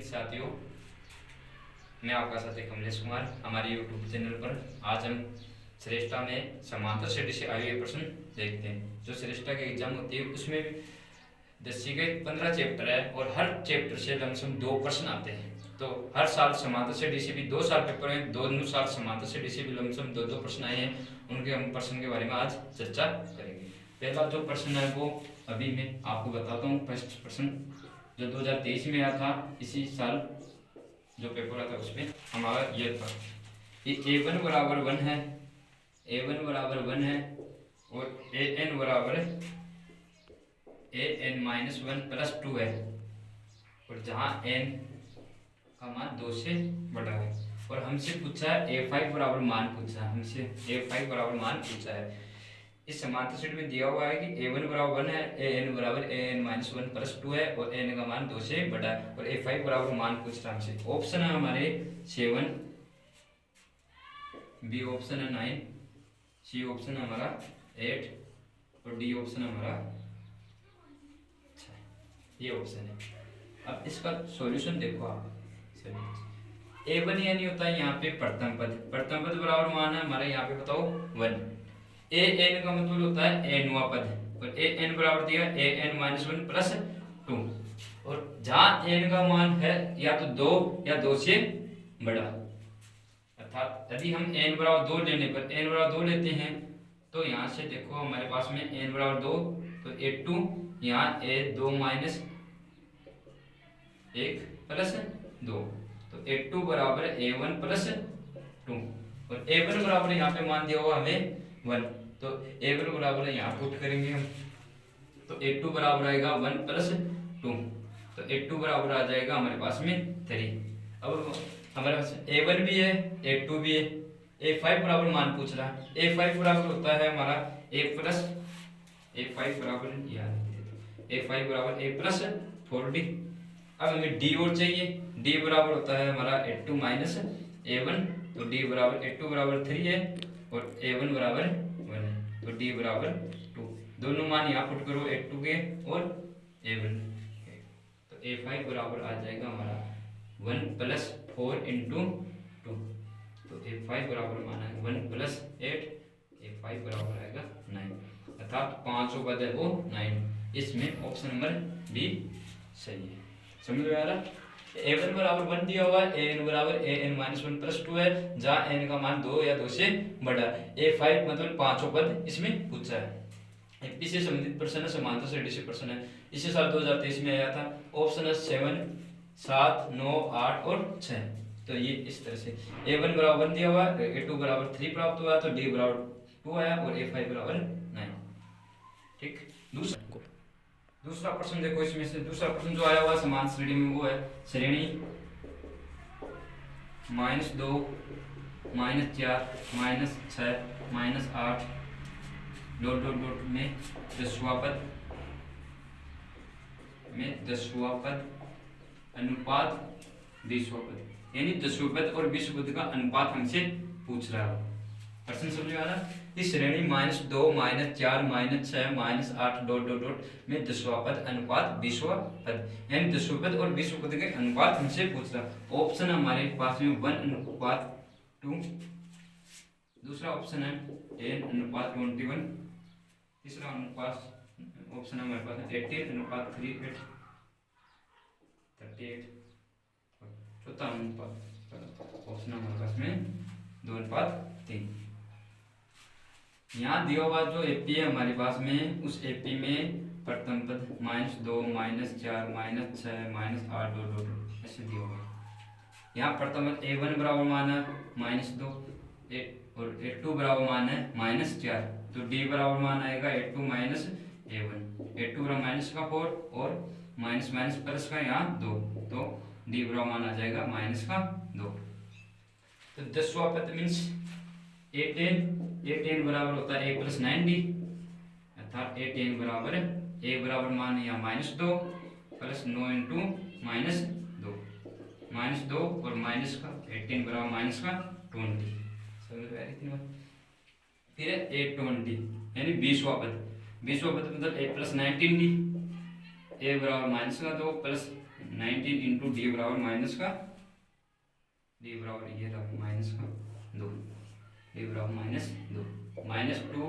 प्रिय साथियों, मैं आपका साथी कमलेश कुमार। हमारे यूट्यूब चैनल पर आज हम श्रेष्ठा में समांतर श्रेणी से आए हुए प्रश्न देखते हैं। जो श्रेष्ठा की एग्जाम होती है उसमें 10 के 15 चैप्टर है और हर चैप्टर से लमसम 2 प्रश्न आते हैं। तो हर साल समांतर श्रेणी से भी 2 साल पेपर हैं, दोनों साल समांतर श्रेणी से भी लमसम 2 प्रश्न आए हैं। उनके हम प्रश्न के बारे में आज चर्चा करेंगे। पहला जो प्रश्न है वो अभी मैं आपको बताता हूँ। फर्स्ट प्रश्न जो 2023 में आया था, इसी साल जो पेपर आता है उसमें हमारा ये था कि a1 बराबर 1 है, a1 बराबर 1 है और an बराबर an-1 प्लस 2 है और जहाँ n का मान 2 से बड़ा है। और हमसे पूछा है a5 बराबर मान पूछा है, हमसे a5 बराबर मान पूछा है। इस समांतर श्रेणी में दिया हुआ है कि a1 बराबर 1 है, an बराबर an-1 प्लस 2 है और n का मान 2 से बड़ा है और a5 बराबर मान पूछ रहा है हमसे। ऑप्शन है हमारे 7, बी ऑप्शन है 9, सी ऑप्शन है हमारा 8 और डी ऑप्शन है हमारा 6। ये ऑप्शन है। अब इसका सॉल्यूशन देखो आप। a1 यानी होता है यहाँ पे प्रथम पद, प्रथम पद बराबर मान है हमारे यहाँ पे बताओ 1। an का मतलब होता है nवां पद और an बराबर दिया an-1 प्लस 2 और जहाँ n का मान है या तो 2 या 2 से बड़ा, अर्थात यदि हम n बराबर 2 लेने पर n बराबर 2 लेते हैं तो यहाँ से देखो हमारे पास में n बराबर 2 तो a2 यहाँ a2 माइनस 1 प्लस 2 तो a2 बराबर a1 प्लस 2 और a1 बराबर यहाँ पे मान दिया हुआ हमें 1 तो a1 बराबर यहाँ पुट करेंगे हम तो a2 बराबर आएगा 1 प्लस 2 तो a2 बराबर आ जाएगा हमारे पास में 3। अब हमारे पास a1 भी है a2 भी है, a5 बराबर मान पूछ रहा है। a5 बराबर होता है हमारा a प्लस a5 बराबर a5 बराबर a प्लस 4d। अब हमें d और चाहिए, d बराबर होता है हमारा a2 माइनस a1 तो d बराबर a2 बराबर 3 है और a1 बराबर 1 है तो d बराबर 2। दोनों मान यहाँ पुट करो a2 के और a1 के तो a5 बराबर आ जाएगा हमारा 1 प्लस 4 इंटू 2 तो a5 बराबर माना है 1 प्लस 8, a5 बराबर आएगा 9 अर्थात 5 पद है वो 9। इसमें ऑप्शन नंबर बी सही है। समझ में आ रहा है? a1 बराबर 1 दिया हुआ है, an बराबर an-1 प्लस 2 है जहाँ n का मान 2 या 2 से बड़ा है। a5 मतलब 5 पद इसमें पूछा है। एपी से संबंधित प्रश्न है, समांतर श्रेणी से प्रश्न है। इसी साल 2023 में आया था। ऑप्शन है 7, 7, 9, 8 और 6। तो ये इस तरह से a1 बराबर 1 दिया हुआ है, a2 बराबर 3 प्राप्त हुआ तो d बराबर 2 आया और a5 बराबर 9। ठीक। दूसरा प्रश्न देखो, इसमें से दूसरा प्रश्न जो आया हुआ समांतर श्रेणी में वो है श्रेणी -2, -4, -6, -8 डॉट डॉट डॉट में 10वां पद अनुपात 20वां पद, यानी 10वें पद और 20वें पद का अनुपात हमसे पूछ रहा है। प्रश्न समझ में आ रहा है? इस श्रेणी -2, -4, -6, -8 डॉट डॉट डॉट में 10वां पद अनुपात 20वां पद, यानी 10वें पद और 20वें पद के अनुपात हमसे पूछ रहा है। ऑप्शन हमारे पास में 1:2, दूसरा ऑप्शन है n:21, तीसरा अनुपात ऑप्शन हमारे पास है 18:38, 38 और चौथा अनुपात ऑप्शन हमारे पास में 2:3। यहाँ दिया हुआ जो एपी है हमारे पास में, उस एपी में प्रथम पद -2, -4, -6, -8 डॉट डॉट ऐसे दिया हुआ है। यहाँ प्रथम पद a1 बराबर मान है -2 और a2 बराबर मान है -4 तो d बराबर मान आएगा a2 माइनस a1, a2 बराबर माइनस का 4 और माइनस माइनस प्लस का यहाँ 2 तो d बराबर मान आ जाएगा माइनस का 2। तो 10वां पद मीन्स 18 बराबर होता है a प्लस 9d अर्थात 18 बराबर a बराबर मान यहाँ -2 प्लस 9 इंटू -2 और माइनस का 18 बराबर माइनस का 20। फिर a20 यानी 20वां पद मतलब a प्लस 19d, a बराबर -2 प्लस 19 इंटू डी बराबर माइनस का डी बराबर ये रहा माइनस का 2, डी बराबर -2, -2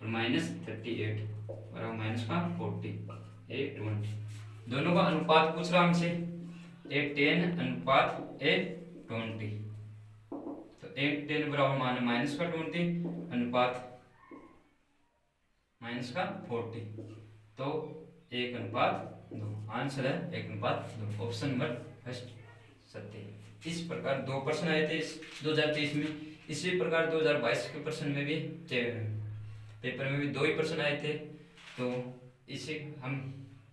और -38 बराबर माइनस का 40, ए 20। दोनों का अनुपात पूछ रहा हमसे, ए 10 अनुपात ए 20। तो ए 10 बराबर मान माइनस का 20 अनुपात माइनस का 40, तो 1:2। आंसर है 1:2, ऑप्शन नंबर फर्स्ट सत्य है। इस प्रकार 2 प्रश्न आए थे इस 2023 में। इसी प्रकार 2022 के प्रश्न में भी पेपर में भी 2 ही प्रश्न आए थे। तो इसे हम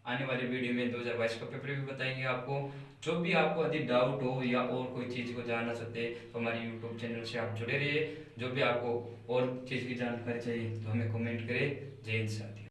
आने वाले वीडियो में 2022 का पेपर भी बताएंगे आपको। जो भी आपको अधिक डाउट हो या और कोई चीज़ को जानना चाहते हैं तो हमारे यूट्यूब चैनल से आप जुड़े रहिए। जो भी आपको और चीज़ की जानकारी चाहिए तो हमें कमेंट करें। जय हिंद साथियों।